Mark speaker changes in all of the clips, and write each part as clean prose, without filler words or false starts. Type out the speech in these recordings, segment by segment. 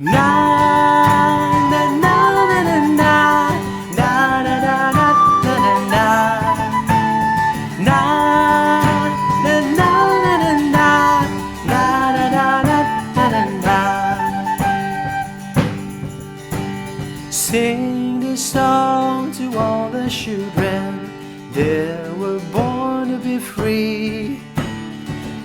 Speaker 1: Na na na na na na na na na na na na na na na na na na. Sing this song to all the children that were born to be free.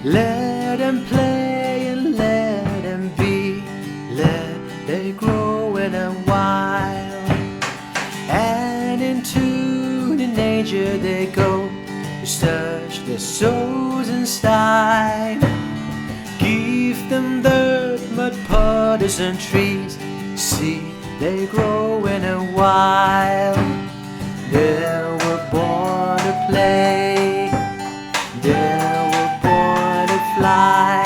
Speaker 1: Let them play and let them be. Let they grow in a while. And into the nature they go to search their souls inside. Give them dirt, mud, puddles and trees. See, they grow in a while. They were born to play. They were born to fly.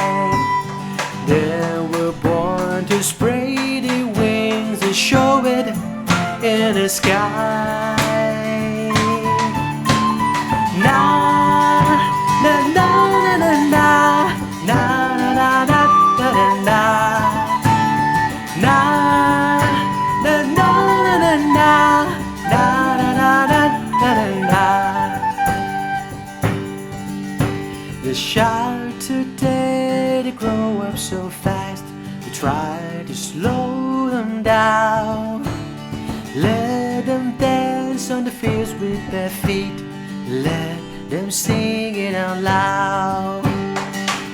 Speaker 1: They were born to spray their wings and show it in the sky. Na na na na na na na na na na na na na na na na na. The child today, they grow up so fast. We try to slow them down. Let them dance on the fields with their feet. Let them sing it out loud.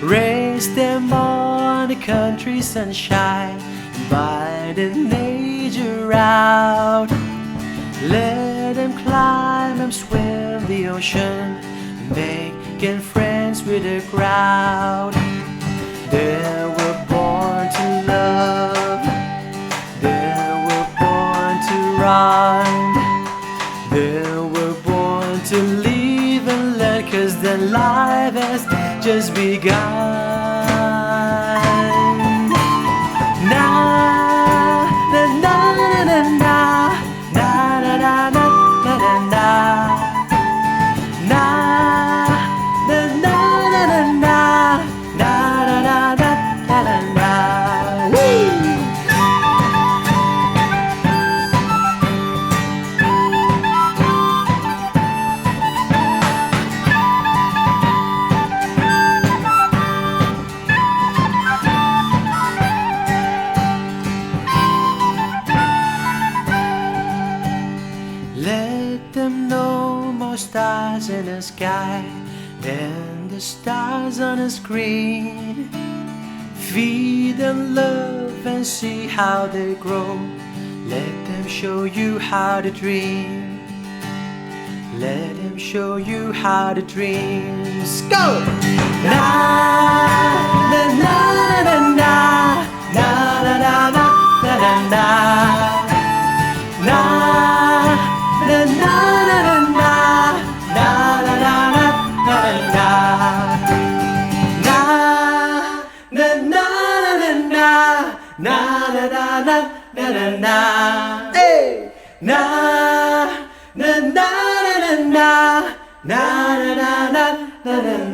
Speaker 1: Raise them on the country sunshine. By the nature out. Let them climb and swim the ocean, making friends with the crowd. They were born to love. They were born to run. They were born to live and learn, 'cause their life has just begun. Let them know more stars in the sky and the stars on the screen. Feed them love and see how they grow. Let them show you how to dream. Let them show you how to dream. Go! Na na na na na na na na na na na na. Na na na na na na na na na na na na na na na na na na. Hey! Na na na na na na na na na na na.